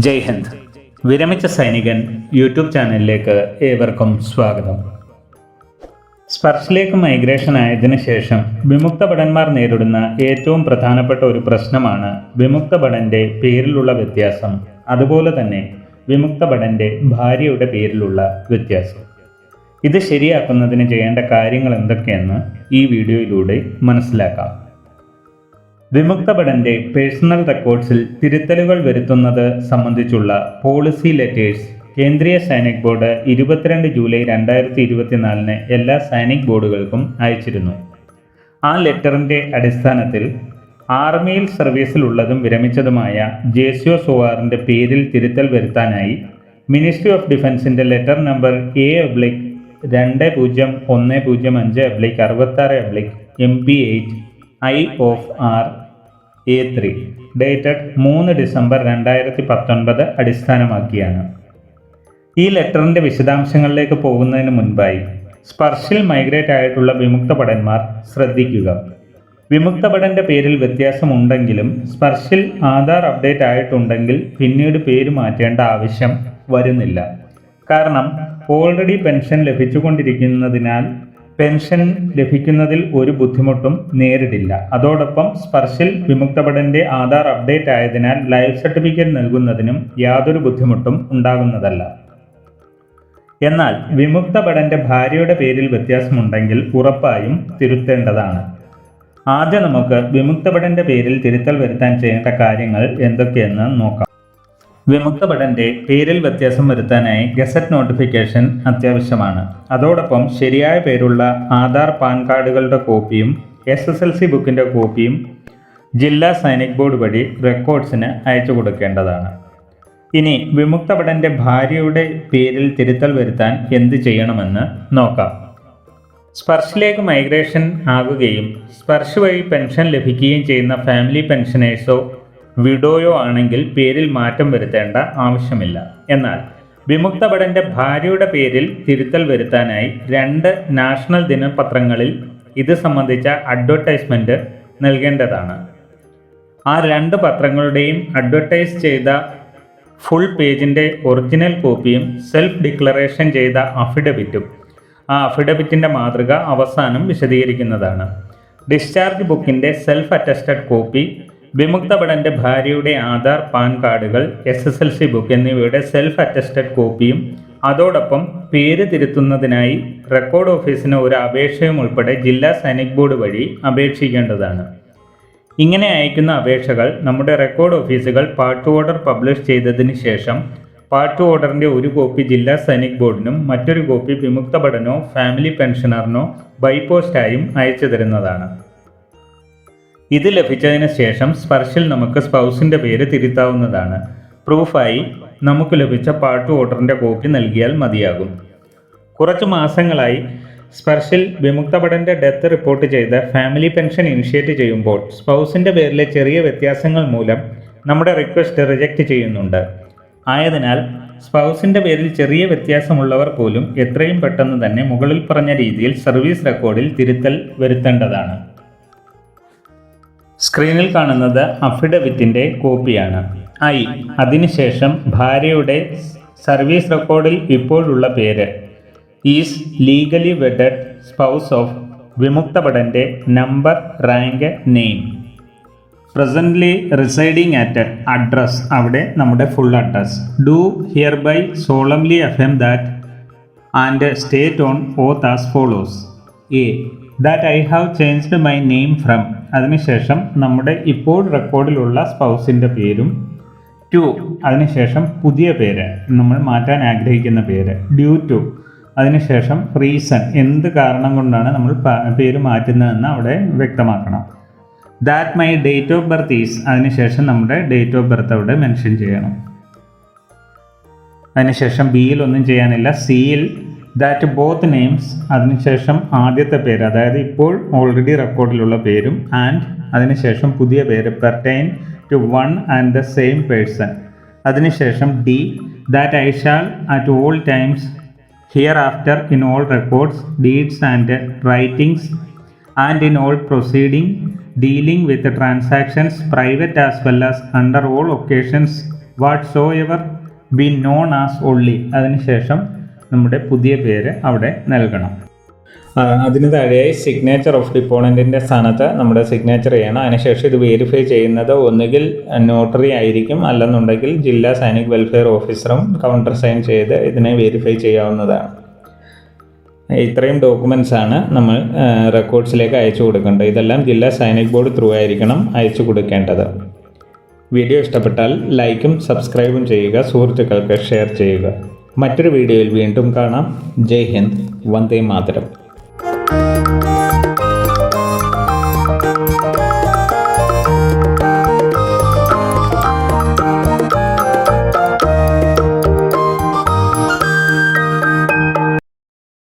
ജയ് ഹിന്ദ്. വിരമിച്ച സൈനികൻ യൂട്യൂബ് ചാനലിലേക്ക് ഏവർക്കും സ്വാഗതം. സ്പർശിലേക്ക് മൈഗ്രേഷൻ ആയതിനു ശേഷം വിമുക്ത ഭടന്മാർ നേരിടുന്ന ഏറ്റവും പ്രധാനപ്പെട്ട ഒരു പ്രശ്നമാണ് വിമുക്ത ഭടന്റെ പേരിലുള്ള വ്യത്യാസം, അതുപോലെ തന്നെ വിമുക്ത ഭടന്റെ ഭാര്യയുടെ പേരിലുള്ള വ്യത്യാസം. ഇത് ശരിയാക്കുന്നതിന് ചെയ്യേണ്ട കാര്യങ്ങൾ എന്തൊക്കെയെന്ന് ഈ വീഡിയോയിലൂടെ മനസ്സിലാക്കാം. വിമുക്ത ഭടന്റെ പേഴ്സണൽ റെക്കോർഡ്സിൽ തിരുത്തലുകൾ വരുത്തുന്നത് സംബന്ധിച്ചുള്ള പോളിസി ലെറ്റേഴ്സ് കേന്ദ്രീയ സൈനിക് ബോർഡ് 22 ജൂലൈ 2024 എല്ലാ സൈനിക് ബോർഡുകൾക്കും അയച്ചിരുന്നു. ആ ലെറ്ററിൻ്റെ അടിസ്ഥാനത്തിൽ ആർമിയിൽ സർവീസിലുള്ളതും വിരമിച്ചതുമായ ജേസിയോ സോവാറിൻ്റെ പേരിൽ തിരുത്തൽ വരുത്താനായി മിനിസ്ട്രി ഓഫ് ഡിഫൻസിൻ്റെ letter number A/2005/66/MP8 I/R/A3 dated 3 December 2019 അടിസ്ഥാനമാക്കിയാണ്. ഈ ലെറ്ററിൻ്റെ വിശദാംശങ്ങളിലേക്ക് പോകുന്നതിന് മുൻപായി സ്പർശിൽ മൈഗ്രേറ്റ് ആയിട്ടുള്ള വിമുക്ത ഭടന്മാർ ശ്രദ്ധിക്കുക. വിമുക്ത ഭടന്റെ പേരിൽ വ്യത്യാസമുണ്ടെങ്കിലും സ്പർശിൽ ആധാർ അപ്ഡേറ്റ് ആയിട്ടുണ്ടെങ്കിൽ പിന്നീട് പേര് മാറ്റേണ്ട ആവശ്യം വരുന്നില്ല. കാരണം ഓൾറെഡി പെൻഷൻ ലഭിച്ചുകൊണ്ടിരിക്കുന്നതിനാൽ പെൻഷൻ ലഭിക്കുന്നതിൽ ഒരു ബുദ്ധിമുട്ടും നേരിടില്ല. അതോടൊപ്പം സ്പർശിൽ വിമുക്ത ഭടന്റെ ആധാർ അപ്ഡേറ്റ് ആയതിനാൽ ലൈഫ് സർട്ടിഫിക്കറ്റ് നൽകുന്നതിനും യാതൊരു ബുദ്ധിമുട്ടും ഉണ്ടാകുന്നതല്ല. എന്നാൽ വിമുക്ത ഭടന്റെ ഭാര്യയുടെ പേരിൽ വ്യത്യാസമുണ്ടെങ്കിൽ ഉറപ്പായും തിരുത്തേണ്ടതാണ്. ആദ്യം നമുക്ക് വിമുക്ത ഭടന്റെ പേരിൽ തിരുത്തൽ വരുത്താൻ ചെയ്യേണ്ട കാര്യങ്ങൾ എന്തൊക്കെയെന്ന് നോക്കാം. വിമുക്ത ഭടന്റെ പേരിൽ വ്യത്യാസം വരുത്താനായി ഗസറ്റ് നോട്ടിഫിക്കേഷൻ അത്യാവശ്യമാണ്. അതോടൊപ്പം ശരിയായ പേരുള്ള ആധാർ പാൻ കാർഡുകളുടെ കോപ്പിയും SSLC ബുക്കിൻ്റെ കോപ്പിയും ജില്ലാ സൈനിക് ബോർഡ് വഴി റെക്കോർഡ്സിന് അയച്ചു കൊടുക്കേണ്ടതാണ്. ഇനി വിമുക്ത ഭടന്റെ ഭാര്യയുടെ പേരിൽ തിരുത്തൽ വരുത്താൻ എന്ത് ചെയ്യണമെന്ന് നോക്കാം. സ്പർശിലേക്ക് മൈഗ്രേഷൻ ആകുകയും സ്പർശ് വഴി പെൻഷൻ ലഭിക്കുകയും ചെയ്യുന്ന ഫാമിലി പെൻഷനേഴ്സോ വിഡോയോ ആണെങ്കിൽ പേരിൽ മാറ്റം വരുത്തേണ്ട ആവശ്യമില്ല. എന്നാൽ വിമുക്ത ഭടന്റെ ഭാര്യയുടെ പേരിൽ തിരുത്തൽ വരുത്താനായി 2 നാഷണൽ ദിനപത്രങ്ങളിൽ ഇത് സംബന്ധിച്ച അഡ്വർടൈസ്മെന്റ് നൽകേണ്ടതാണ്. ആ 2 പത്രങ്ങളുടെയും അഡ്വർടൈസ് ചെയ്ത ഫുൾ പേജിൻ്റെ ഒറിജിനൽ കോപ്പിയും സെൽഫ് ഡിക്ലറേഷൻ ചെയ്ത അഫിഡവിറ്റും ആ അഫിഡവിറ്റിൻ്റെ മാതൃക അവസാനം വിശദീകരിക്കുന്നതാണ്. ഡിസ്ചാർജ് ബുക്കിൻ്റെ സെൽഫ് അറ്റസ്റ്റഡ് കോപ്പി, വിമുക്ത ഭടന്റെ ഭാര്യയുടെ ആധാർ പാൻ കാർഡുകൾ, SSLC ബുക്ക് എന്നിവയുടെ സെൽഫ് അറ്റസ്റ്റഡ് കോപ്പിയും അതോടൊപ്പം പേര് തിരുത്തുന്നതിനായി റെക്കോർഡ് ഓഫീസിന് ഒരു അപേക്ഷയും ഉൾപ്പെടെ ജില്ലാ സൈനിക് ബോർഡ് വഴി അപേക്ഷിക്കേണ്ടതാണ്. ഇങ്ങനെ അയക്കുന്ന അപേക്ഷകൾ നമ്മുടെ റെക്കോർഡ് ഓഫീസുകൾ പാർട്ട് ഓർഡർ പബ്ലിഷ് ചെയ്തതിന് ശേഷം പാർട്ട് ഓർഡറിൻ്റെ ഒരു കോപ്പി ജില്ലാ സൈനിക് ബോർഡിനും മറ്റൊരു കോപ്പി വിമുക്ത ഭടനോ ഫാമിലി പെൻഷനറിനോ ബൈപോസ്റ്റായും അയച്ചു തരുന്നതാണ്. ഇത് ലഭിച്ചതിന് ശേഷം സ്പർശിൽ നമുക്ക് സ്പൗസിൻ്റെ പേര് തിരുത്താവുന്നതാണ്. പ്രൂഫായി നമുക്ക് ലഭിച്ച പാർട്ട് ഓർഡറിൻ്റെ കോപ്പി നൽകിയാൽ മതിയാകും. കുറച്ച് മാസങ്ങളായി സ്പർശിൽ വിമുക്ത ഭടന്റെ ഡെത്ത് റിപ്പോർട്ട് ചെയ്ത് ഫാമിലി പെൻഷൻ ഇനിഷ്യേറ്റ് ചെയ്യുമ്പോൾ സ്പൗസിൻ്റെ പേരിലെ ചെറിയ വ്യത്യാസങ്ങൾ മൂലം നമ്മുടെ റിക്വസ്റ്റ് റിജക്റ്റ് ചെയ്യുന്നുണ്ട്. ആയതിനാൽ സ്പൗസിൻ്റെ പേരിൽ ചെറിയ വ്യത്യാസമുള്ളവർ പോലും എത്രയും പെട്ടെന്ന് തന്നെ മുകളിൽ പറഞ്ഞ രീതിയിൽ സർവീസ് റെക്കോർഡിൽ തിരുത്തൽ വരുത്തേണ്ടതാണ്. സ്ക്രീനിൽ കാണുന്നത് അഫിഡവിറ്റിൻ്റെ കോപ്പിയാണ്. അതിനുശേഷം ഭാര്യയുടെ സർവീസ് റെക്കോർഡിൽ ഇപ്പോഴുള്ള പേര് is legally wedded spouse of വിമുക്ത ഭടന്റെ number, rank, name, presently residing at address, അവിടെ നമ്മുടെ full address. Do hereby solemnly affirm that and state on oath as follows. That I have changed my name from, അതിനുശേഷം നമ്മുടെ ഇപ്പോൾ റെക്കോർഡിലുള്ള സ്പൗസിൻ്റെ പേരും. 2 അതിനുശേഷം പുതിയ പേര്, നമ്മൾ മാറ്റാൻ ആഗ്രഹിക്കുന്ന പേര്. ഡ്യൂ ടു, അതിനുശേഷം റീസൺ, എന്ത് കാരണം കൊണ്ടാണ് നമ്മൾ പേര് മാറ്റുന്നതെന്ന് അവിടെ വ്യക്തമാക്കണം. That my date of birth is, അതിനുശേഷം നമ്മുടെ ഡേറ്റ് ഓഫ് ബർത്ത് അവിടെ മെൻഷൻ ചെയ്യണം. അതിനുശേഷം ബിയിൽ ഒന്നും ചെയ്യാനില്ല. സിയിൽ ദാറ്റ് ബോത്ത് നെയിംസ്, അതിനുശേഷം ആദ്യത്തെ പേര്, അതായത് ഇപ്പോൾ ഓൾറെഡി റെക്കോർഡിലുള്ള പേരും, ആൻഡ് അതിനുശേഷം പുതിയ പേര്, pertain to one and the same person. അതിനുശേഷം D, that I shall at all times hereafter in all records, deeds and writings and in all proceeding dealing with the transactions, private as well as under all occasions what so ever B known as only, അതിനുശേഷം നമ്മുടെ പുതിയ പേര് അവിടെ നൽകണം. അതിന് താഴെയായി signature of ഡിപ്പോണൻറ്റിൻ്റെ സ്ഥാനത്ത് നമ്മുടെ സിഗ്നേച്ചർ ചെയ്യണം. അതിനുശേഷം ഇത് വെരിഫൈ ചെയ്യുന്നത് ഒന്നുകിൽ നോട്ടറി ആയിരിക്കും, അല്ലെന്നുണ്ടെങ്കിൽ ജില്ലാ സൈനിക് വെൽഫെയർ ഓഫീസറും കൗണ്ടർ സൈൻ ചെയ്ത് ഇതിനെ വെരിഫൈ ചെയ്യാവുന്നതാണ്. ഇത്രയും ഡോക്യുമെൻറ്റ്സ് ആണ് നമ്മൾ റെക്കോർഡ്സിലേക്ക് അയച്ചു കൊടുക്കേണ്ടത്. ഇതെല്ലാം ജില്ലാ സൈനിക് ബോർഡ് ത്രൂ ആയിരിക്കണം അയച്ചു കൊടുക്കേണ്ടത്. വീഡിയോ ഇഷ്ടപ്പെട്ടാൽ ലൈക്കും സബ്സ്ക്രൈബും ചെയ്യുക, സുഹൃത്തുക്കൾക്ക് ഷെയർ ചെയ്യുക. മറ്റൊരു വീഡിയോയിൽ വീണ്ടും കാണാം. ജയ് ഹിന്ദ്, വന്ദേ മാതരം.